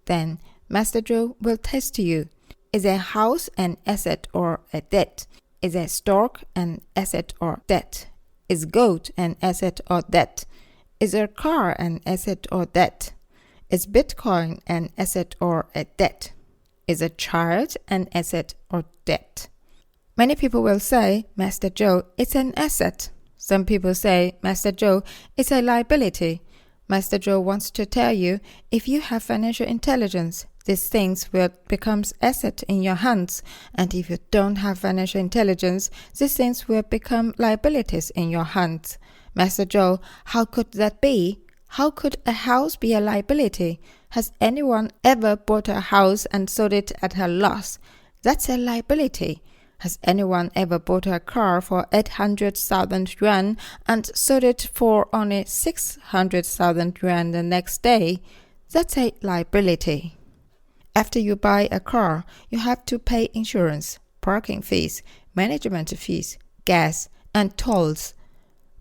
Then Master Joe will test you. Is a house an asset or a debt? Is a stock an asset or debt? Is gold an asset or debt? Is a car an asset or debt? Is Bitcoin an asset or a debt? Is a child an asset or debt? Many people will say, Master Joe, it's an asset. Some people say, Master Joe, it's a liability. Master Joe wants to tell you, if you have financial intelligence, these things will become asset in your hands, and if you don't have financial intelligence, these things will become liabilities in your hands. Master Joe, how could that be? How could a house be a liability? Has anyone ever bought a house and sold it at a loss? That's a liability. Has anyone ever bought a car for 800,000 yuan and sold it for only 600,000 yuan the next day? That's a liability. After you buy a car, you have to pay insurance, parking fees, management fees, gas, and tolls.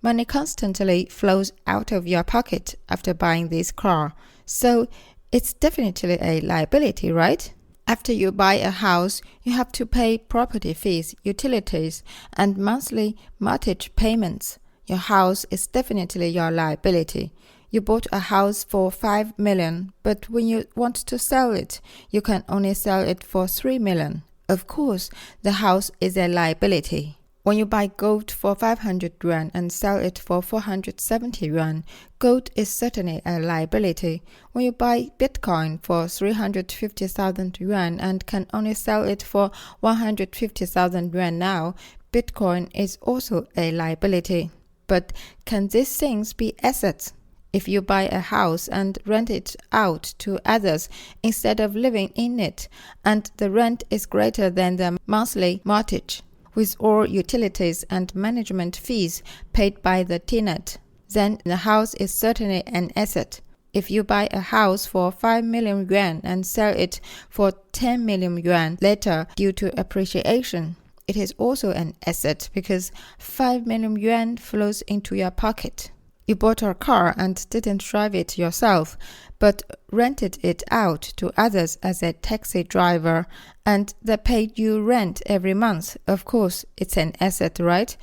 Money constantly flows out of your pocket after buying this car, so it's definitely a liability, right? After you buy a house, you have to pay property fees, utilities, and monthly mortgage payments. Your house is definitely your liability. You bought a house for 5 million, but when you want to sell it, you can only sell it for 3 million. Of course, the house is a liability. When you buy gold for 500 yuan and sell it for 470 yuan, gold is certainly a liability. When you buy Bitcoin for 350,000 yuan and can only sell it for 150,000 yuan now, Bitcoin is also a liability. But can these things be assets? If you buy a house and rent it out to others instead of living in it, and the rent is greater than the monthly mortgage, with all utilities and management fees paid by the tenant, then the house is certainly an asset. If you buy a house for 5 million yuan and sell it for 10 million yuan later due to appreciation, it is also an asset because 5 million yuan flows into your pocket. You bought a car and didn't drive it yourself, but rented it out to others as a taxi driver, and they paid you rent every month. Of course, it's an asset, right?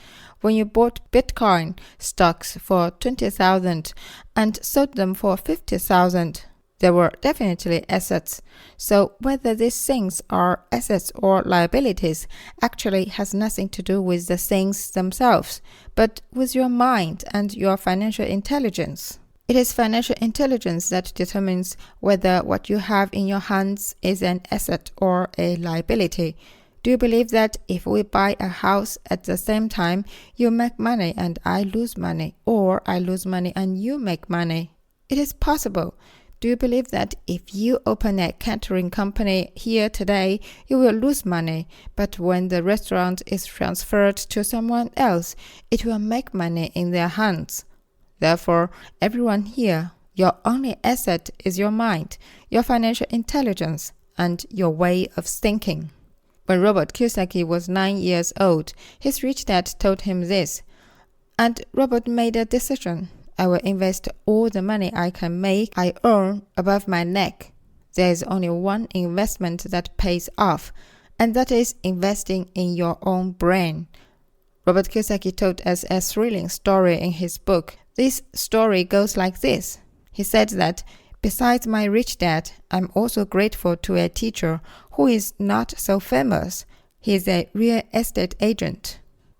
When you bought Bitcoin stocks for 20,000 and sold them for 50,000, they were definitely assets. So whether these things are assets or liabilities actually has nothing to do with the things themselves, but with your mind and your financial intelligence. It is financial intelligence that determines whether what you have in your hands is an asset or a liability. Do you believe that if we buy a house at the same time, you make money and I lose money, or I lose money and you make money? It is possible. Do you believe that if you open a catering company here today, you will lose money, but when the restaurant is transferred to someone else, it will make money in their hands? Therefore, everyone here, your only asset is your mind, your financial intelligence, and your way of thinking. When Robert Kiyosaki was 9 years old, his rich dad told him this, and Robert made a decision. I will invest all the money I earn above my neck. There is only one investment that pays off, and that is investing in your own brain. Robert Kiyosaki told us a thrilling story in his book. This story goes like this. He said that, besides my rich dad, I'm also grateful to a teacher who is not so famous. He is a real estate agent.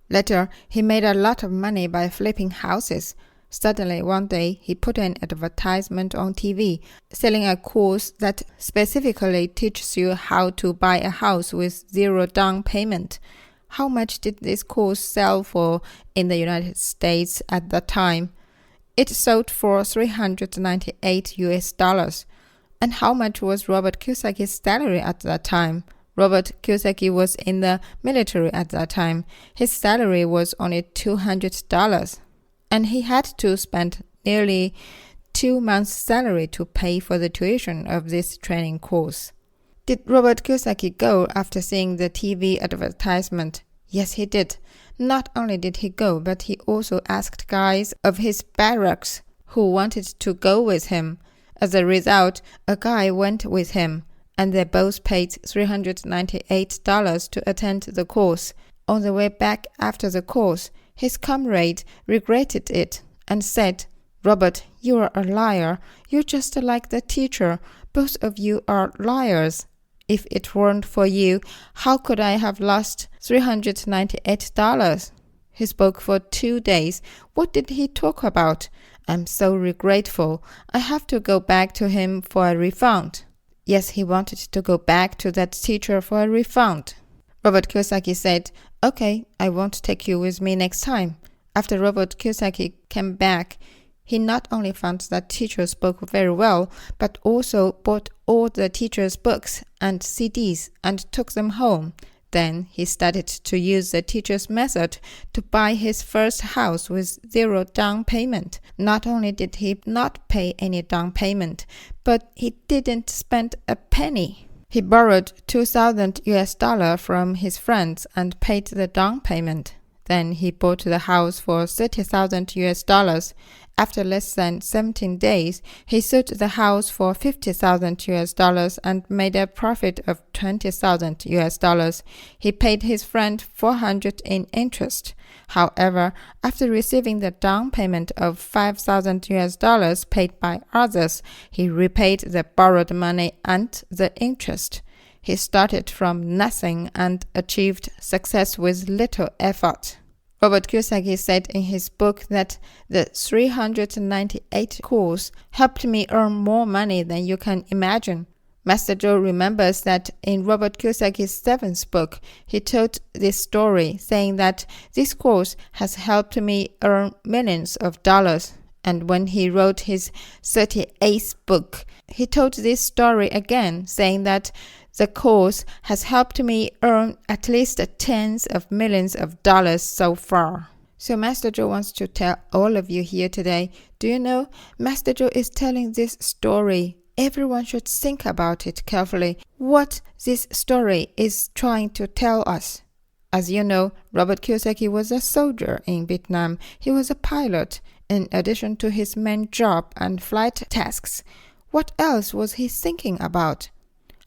Later, he made a lot of money by flipping houses. Suddenly, one day, he put an advertisement on TV selling a course that specifically teaches you how to buy a house with zero down payment. How much did this course sell for in the United States at that time? It sold for $398. And how much was Robert Kiyosaki's salary at that time? Robert Kiyosaki was in the military at that time. His salary was only $200. And he had to spend nearly 2 months' salary to pay for the tuition of this training course. Did Robert Kiyosaki go after seeing the TV advertisement? Yes, he did. Not only did he go, but he also asked guys of his barracks who wanted to go with him. As a result, a guy went with him, and they both paid $398 to attend the course. On the way back after the course, his comrade regretted it and said, "Robert, you are a liar. You're just like the teacher. Both of you are liars. If it weren't for you, how could I have lost $398? He spoke for 2 days. What did he talk about? I'm so regretful. I have to go back to him for a refund." Yes, he wanted to go back to that teacher for a refund. Robert Kiyosaki said, "Okay, I won't take you with me next time." After Robert Kiyosaki came back, he not only found that teacher spoke very well, but also bought all the teacher's books and CDs and took them home. Then he started to use the teacher's method to buy his first house with 0 down payment. Not only did he not pay any down payment, but he didn't spend a penny. He borrowed $2,000 from his friends and paid the down payment. Then he bought the house for $30,000. After less than 17 days, he sold the house for $50,000 and made a profit of $20,000. He paid his friend $400 in interest. However, after receiving the down payment of $5,000 paid by others, he repaid the borrowed money and the interest. He started from nothing and achieved success with little effort. Robert Kiyosaki said in his book that the 398 course helped me earn more money than you can imagine. Master Joe remembers that in Robert Kiyosaki's 7th book, he told this story, saying that this course has helped me earn millions of dollars. And when he wrote his 38th book, he told this story again, saying that the course has helped me earn at least tens of millions of dollars so far. So Master Joe wants to tell all of you here today, do you know, Master Joe is telling this story. Everyone should think about it carefully, what this story is trying to tell us. As you know, Robert Kiyosaki was a soldier in Vietnam. He was a pilot. In addition to his main job and flight tasks, what else was he thinking about?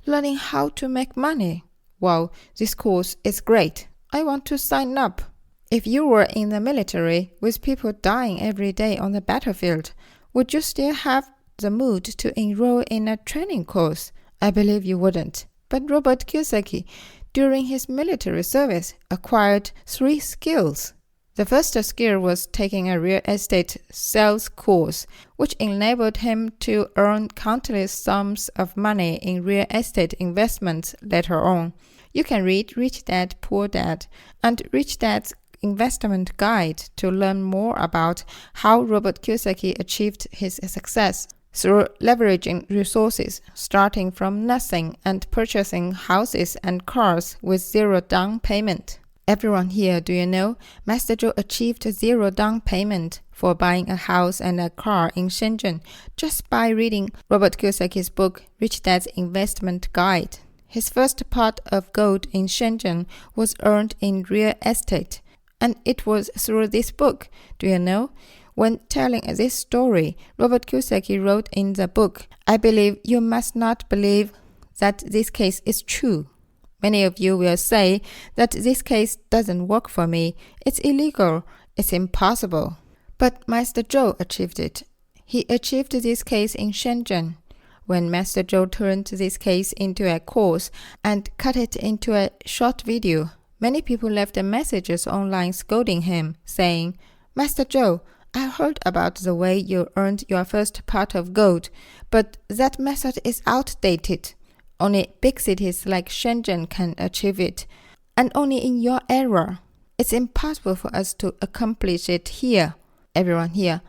Learning how to make money. Wow, this course is great. I want to sign up. If you were in the military with people dying every day on the battlefield, would you still have the mood to enroll in a training course? I believe you wouldn't. But Robert Kiyosaki, during his military service, acquired 3 skills. The first skill was taking a real estate sales course, which enabled him to earn countless sums of money in real estate investments later on. You can read Rich Dad, Poor Dad and Rich Dad's investment guide to learn more about how Robert Kiyosaki achieved his success through leveraging resources, starting from nothing and purchasing houses and cars with 0 down payment. Everyone here, do you know, Master Joe achieved 0 down payment for buying a house and a car in Shenzhen just by reading Robert Kiyosaki's book, Rich Dad's Investment Guide. His first pot of gold in Shenzhen was earned in real estate, and it was through this book, do you know? When telling this story, Robert Kiyosaki wrote in the book, "I believe you must not believe that this case is true. Many of you will say that this case doesn't work for me. It's illegal. It's impossible." But Master Joe achieved it. He achieved this case in Shenzhen. When Master Joe turned this case into a course and cut it into a short video, many people left messages online scolding him, saying, "Master Joe, I heard about the way you earned your first pot of gold, but that method is outdated. Only big cities like Shenzhen can achieve it, and only in your era. It's impossible for us to accomplish it here." Everyone here,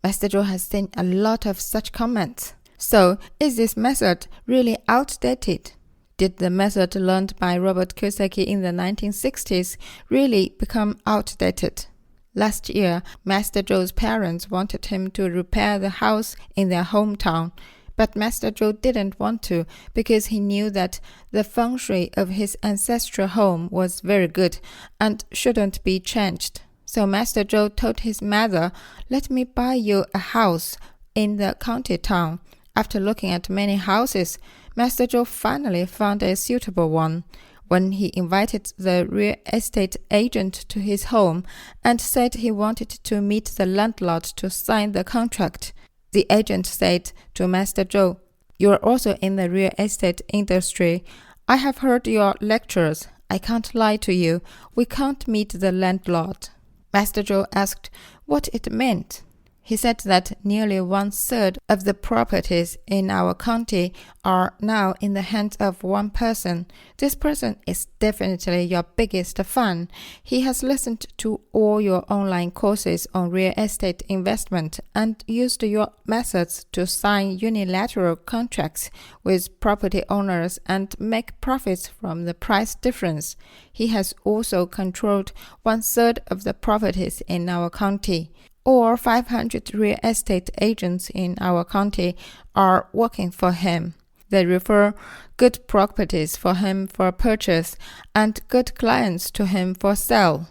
Master Joe has seen a lot of such comments. So, is this method really outdated? Did the method learned by Robert Kiyosaki in the 1960s really become outdated? Last year, Master Joe's parents wanted him to repair the house in their hometown, but Master Joe didn't want to because he knew that the feng shui of his ancestral home was very good and shouldn't be changed. So Master Joe told his mother, "Let me buy you a house in the county town. After looking at many houses, Master Zhou finally found a suitable one. When he invited the real estate agent to his home and said he wanted to meet the landlord to sign the contract, the agent said to Master Zhou, "You are also in the real estate industry. I have heard your lectures. I can't lie to you. We can't meet the landlord." Master Zhou asked what it meant. He said that nearly 1/3 of the properties in our county are now in the hands of one person. This person is definitely your biggest fan. He has listened to all your online courses on real estate investment and used your methods to sign unilateral contracts with property owners and make profits from the price difference. He has also controlled 1/3 of the properties in our county. Or 500 real estate agents in our county are working for him. They refer good properties for him for purchase and good clients to him for sale.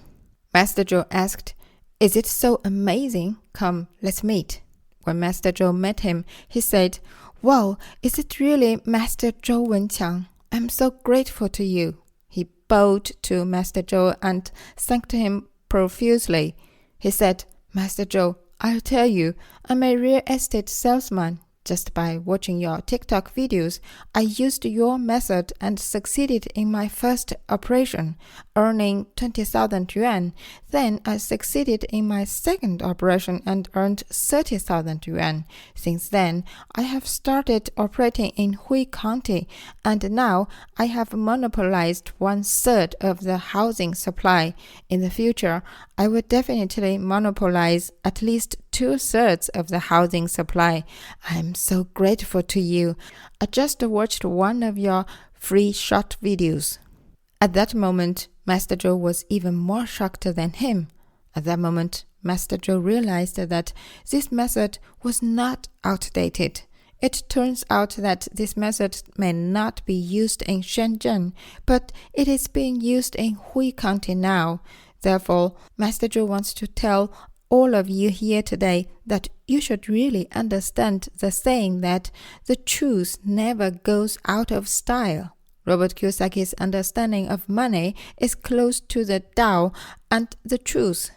Master Zhou asked, "Is it so amazing? Come, let's meet." When Master Zhou met him, he said, "Wow, is it really Master Zhou Wenqiang? I'm so grateful to you." He bowed to Master Zhou and thanked him profusely. He said, "Master Zhou, I'll tell you, I'm a real estate salesman. Just by watching your TikTok videos, I used your method and succeeded in my first operation, earning 20,000 yuan. Then I succeeded in my second operation and earned 30,000 yuan. Since then, I have started operating in Hui County, and now I have monopolized 1/3 of the housing supply. In the future, I will definitely monopolize at least 2/3 of the housing supply. I am so grateful to you. I just watched one of your free short videos." At that moment, Master Zhou was even more shocked than him. At that moment, Master Zhou realized that this method was not outdated. It turns out that this method may not be used in Shenzhen, but it is being used in Hui County now. Therefore, Master Zhou wants to tell all of you here today that you should really understand the saying that the truth never goes out of style. Robert Kiyosaki's understanding of money is close to the Tao and the truth.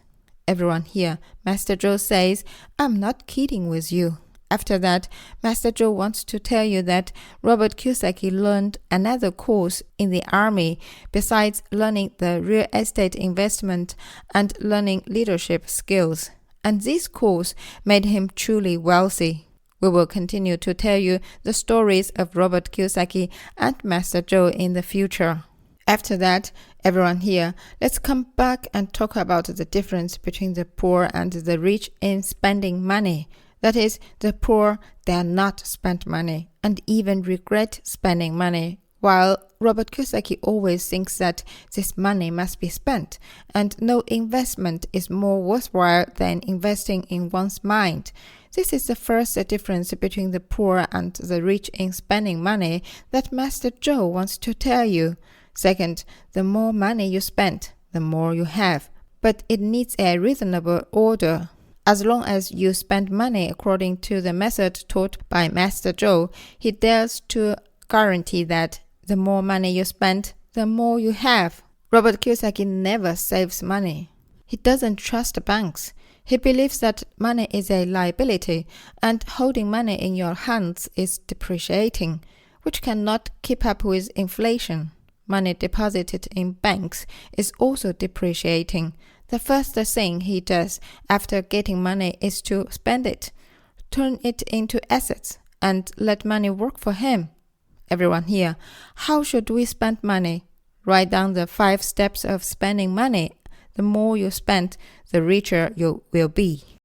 Everyone here, Master Zhou says, "I'm not kidding with you." After that, Master Zhou wants to tell you that Robert Kiyosaki learned another course in the army besides learning the real estate investment and learning leadership skills. And this course made him truly wealthy. We will continue to tell you the stories of Robert Kiyosaki and Master Zhou in the future. After that, everyone here, let's come back and talk about the difference between the poor and the rich in spending money. That is, the poor dare not spend money and even regret spending money, while Robert Kiyosaki always thinks that this money must be spent, and no investment is more worthwhile than investing in one's mind. This is the first difference between the poor and the rich in spending money that Master Zhou wants to tell you. Second, the more money you spend, the more you have, but it needs a reasonable order. As long as you spend money according to the method taught by Master Zhou, he dares to guarantee that the more money you spend, the more you have. Robert Kiyosaki never saves money. He doesn't trust banks. He believes that money is a liability, and holding money in your hands is depreciating, which cannot keep up with inflation. Money deposited in banks is also depreciating. The first thing he does after getting money is to spend it, turn it into assets, and let money work for him. Everyone here, how should we spend money? Write down the 5 steps of spending money. The more you spend, the richer you will be.